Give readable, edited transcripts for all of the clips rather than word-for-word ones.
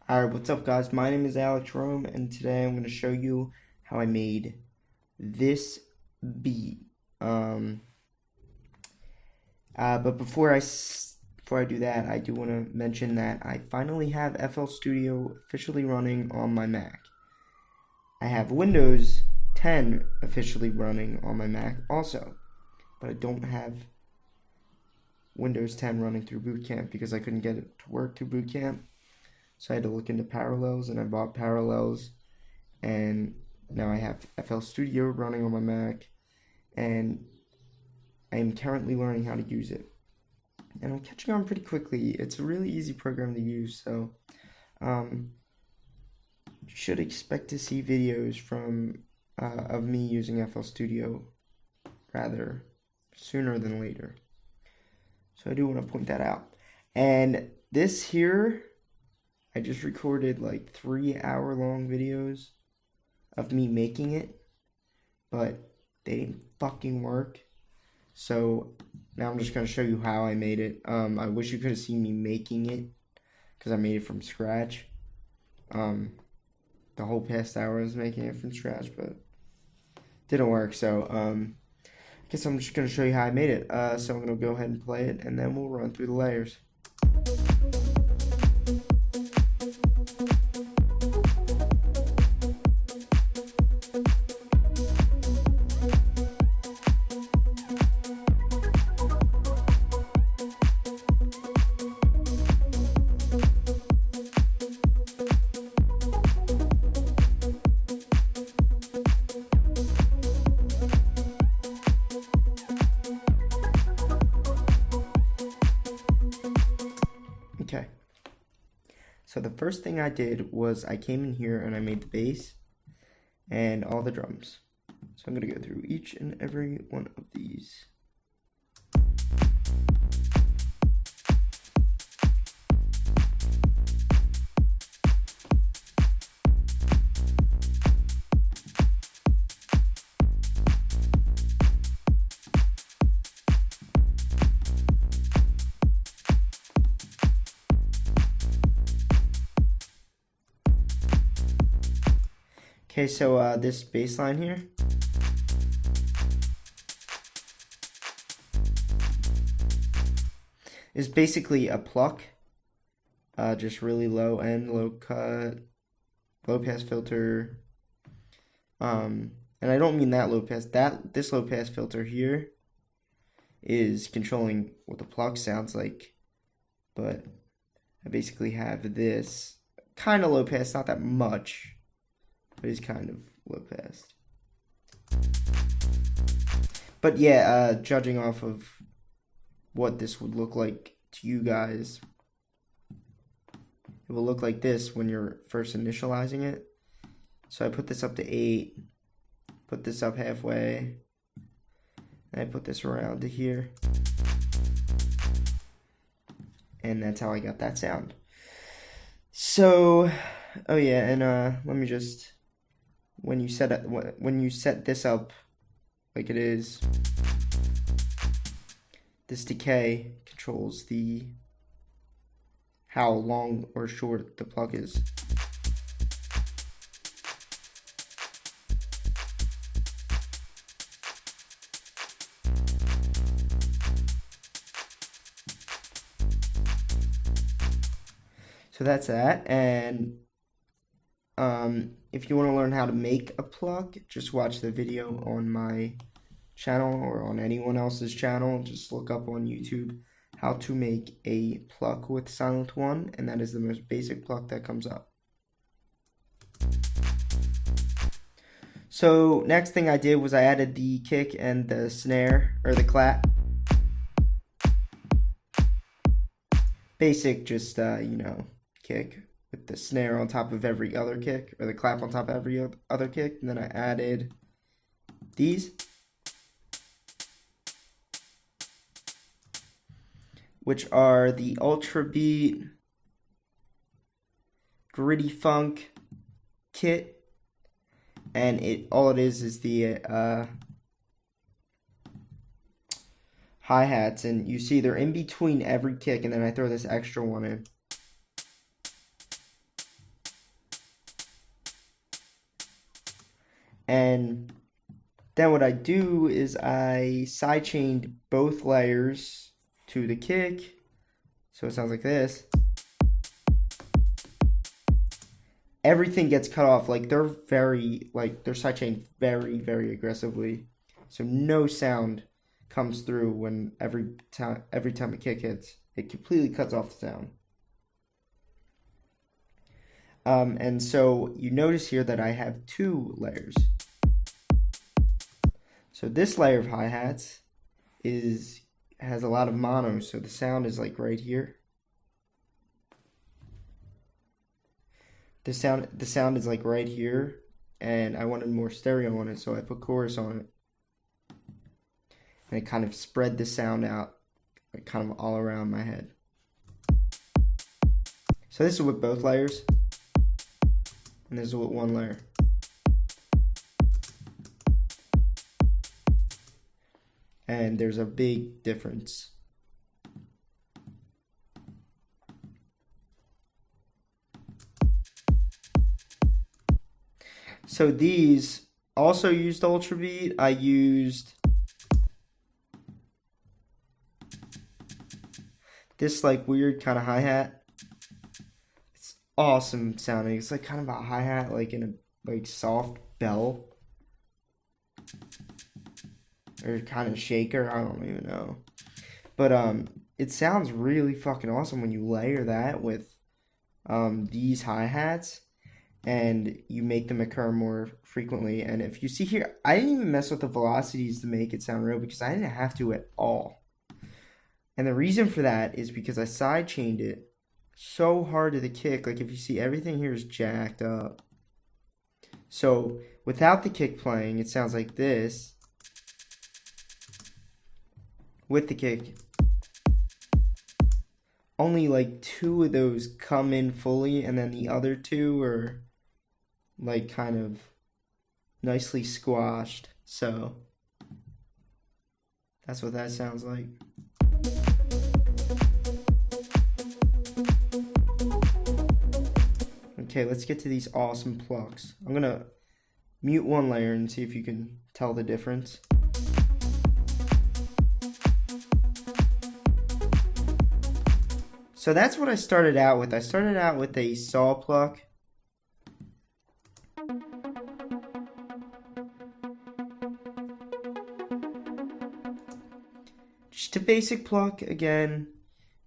Alright, what's up guys? My name is Elektron, and today I'm going to show you how I made this beat. But before I do that, I do want to mention that I finally have FL Studio officially running on my Mac. I have Windows 10 officially running on my Mac also, but I don't have Windows 10 running through Boot Camp because I couldn't get it to work through Boot Camp. So I had to look into Parallels, and I bought Parallels, and now I have FL Studio running on my Mac, and I am currently learning how to use it. And I'm catching on pretty quickly. It's a really easy program to use, so you should expect to see videos from of me using FL Studio rather sooner than later. So I do want to point that out. And this here, I just recorded like 3-hour-long videos of me making it, but they didn't fucking work. So now I'm just going to show you how I made it. I wish you could have seen me making it because I made it from scratch. The whole past hour I was making it from scratch, but it didn't work. So I guess I'm just going to show you how I made it. So I'm going to go ahead and play it, and then we'll run through the layers. Okay, so the first thing I did was I came in here and I made the bass and all the drums. So I'm going to go through each and every one of these. Okay, so this bass line here is basically a pluck, just really low end, low cut, low pass filter. And I don't mean that low pass. This low pass filter here is controlling what the pluck sounds like, but I basically have this kind of low pass, not that much, but it's kind of low pass. But yeah, judging off of what this would look like to you guys, it will look like this when you're first initializing it. So I put this up to 8, put this up halfway, and I put this around to here. And that's how I got that sound. So, oh yeah, and let me just, when you set this up like it is, this decay controls how long or short the pluck is. So that's that. And if you want to learn how to make a pluck, just watch the video on my channel or on anyone else's channel. Just look up on YouTube how to make a pluck with Sylenth 1, and that is the most basic pluck that comes up. So next thing I did was I added the kick and the snare, or the clap. Basic, just kick with the snare on top of every other kick, or the clap on top of every other kick. And then I added these, which are the Ultra Beat Gritty Funk kit, and all it is the hi-hats, and you see they're in between every kick, and then I throw this extra one in. And then what I do is I sidechained both layers to the kick. So it sounds like this. Everything gets cut off. Like they're sidechained very, very aggressively. So no sound comes through when every time a kick hits. It completely cuts off the sound. And so you notice here that I have 2 layers. So this layer of hi-hats has a lot of mono, so the sound is like right here. The sound is like right here, and I wanted more stereo on it, so I put chorus on it. And it kind of spread the sound out like kind of all around my head. So this is with both layers, and this is with one layer. And there's a big difference. So these also used Ultra Beat. I used this like weird kind of hi-hat. It's awesome sounding. It's like kind of a hi-hat like in a like soft bell. Or kind of shaker, I don't even know. But it sounds really fucking awesome when you layer that with these hi-hats and you make them occur more frequently. And if you see here, I didn't even mess with the velocities to make it sound real because I didn't have to at all. And the reason for that is because I sidechained it so hard to the kick. Like if you see, everything here is jacked up. So without the kick playing, it sounds like this. With the kick, only like 2 of those come in fully, and then the other 2 are like kind of nicely squashed. So that's what that sounds like. Okay, let's get to these awesome plucks. I'm gonna mute one layer and see if you can tell the difference. So that's what I started out with. I started out with a saw pluck. Just a basic pluck. Again,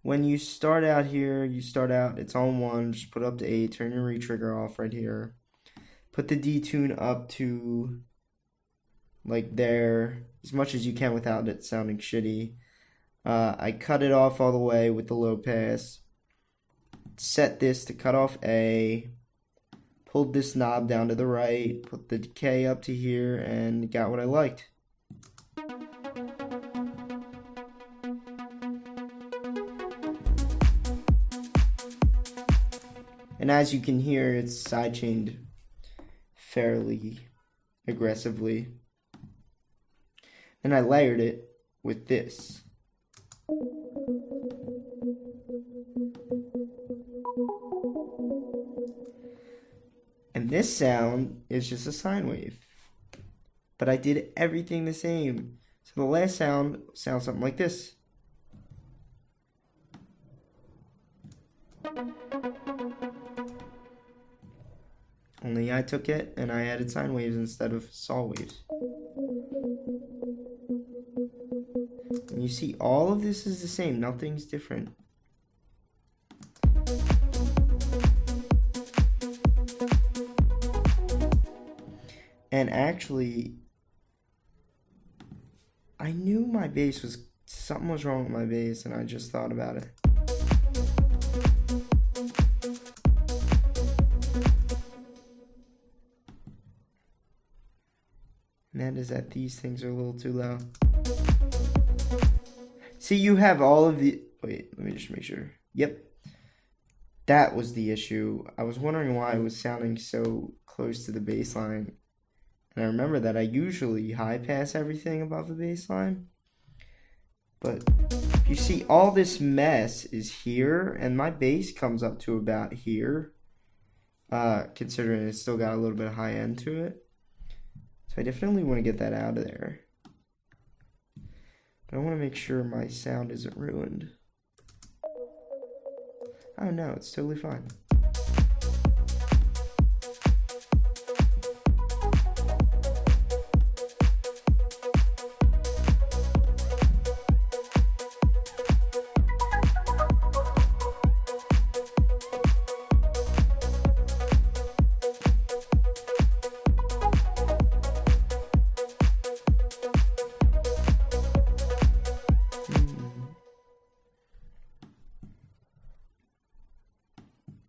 when you start out here, it's on 1. Just put it up to 8. Turn your retrigger off right here. Put the detune up to like there, as much as you can without it sounding shitty. I cut it off all the way with the low pass. Set this to cut off A. Pulled this knob down to the right. Put the decay up to here and got what I liked. And as you can hear, it's sidechained fairly aggressively. And I layered it with this. And this sound is just a sine wave. But I did everything the same. So the last sound sounds something like this. Only I took it and I added sine waves instead of saw waves. And you see all of this is the same. Nothing's different. And actually, I knew my bass something was wrong with my bass, and I just thought about it. And that is that these things are a little too low. See, you have all of the, wait, let me just make sure. Yep. That was the issue. I was wondering why it was sounding so close to the bass line. And I remember that I usually high pass everything above the bass line. But you see all this mess is here, and my bass comes up to about here. Considering it's still got a little bit of high end to it. So I definitely want to get that out of there. But I want to make sure my sound isn't ruined. Oh no, it's totally fine.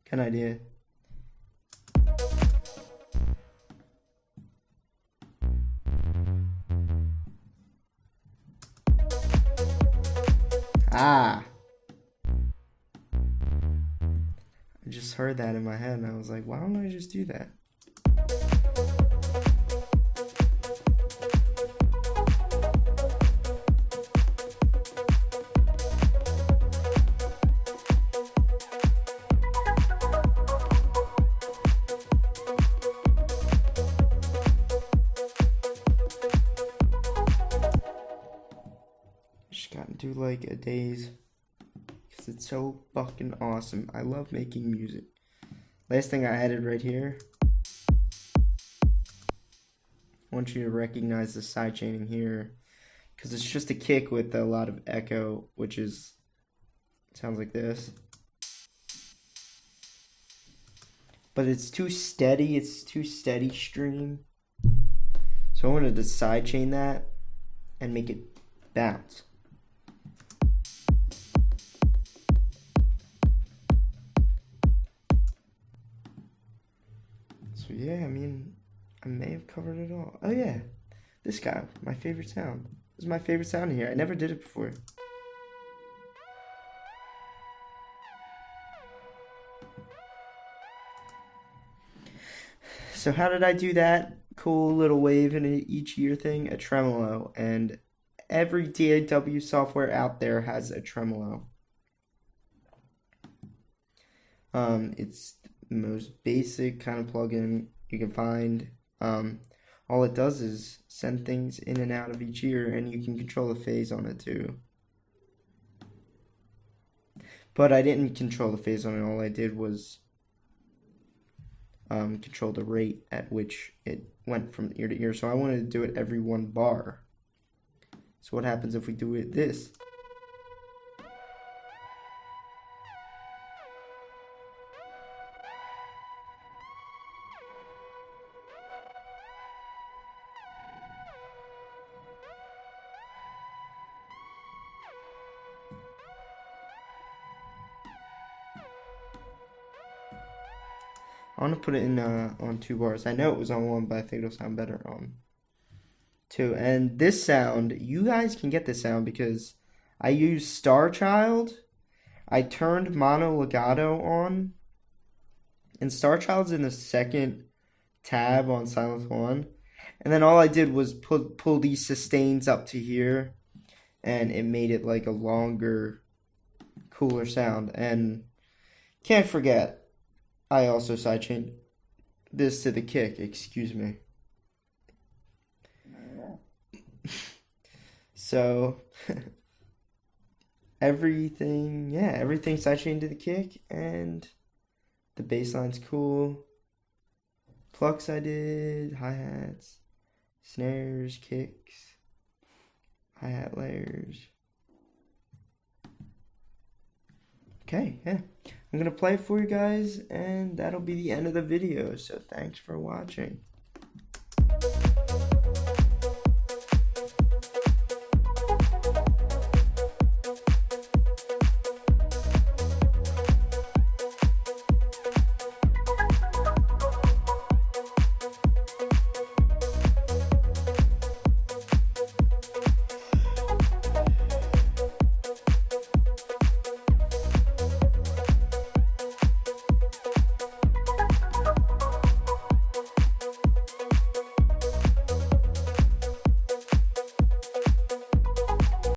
Good idea. Ah. I just heard that in my head and I was like, why don't I just do that? Just got into like a daze because it's so fucking awesome. I love making music. Last thing I added right here. I want you to recognize the side chaining here because it's just a kick with a lot of echo, which is sounds like this. But it's too steady. It's too steady stream. So I wanted to side chain that and make it bounce. So yeah, I mean, I may have covered it all. Oh yeah, this guy, my favorite sound. This is my favorite sound here. I never did it before. So how did I do that cool little wave in each ear thing? A tremolo, and every DAW software out there has a tremolo. It's the most basic kind of plugin you can find. All it does is send things in and out of each ear, and you can control the phase on it too. But I didn't control the phase on it. All I did was control the rate at which it went from ear to ear. So I wanted to do it every one bar. So what happens if we do it this? I want to put it in on 2 bars. I know it was on 1, but I think it'll sound better on 2. And this sound, you guys can get this sound because I used Star Child. I turned mono legato on, and Star Child's in the second tab on Sylenth 1. And then all I did was pull these sustains up to here, and it made it like a longer, cooler sound. And can't forget, I also sidechained this to the kick, excuse me. So, everything sidechained to the kick, and the bass line's cool. Plucks I did, hi-hats, snares, kicks, hi-hat layers. Okay, yeah. I'm going to play it for you guys, and that'll be the end of the video. So thanks for watching.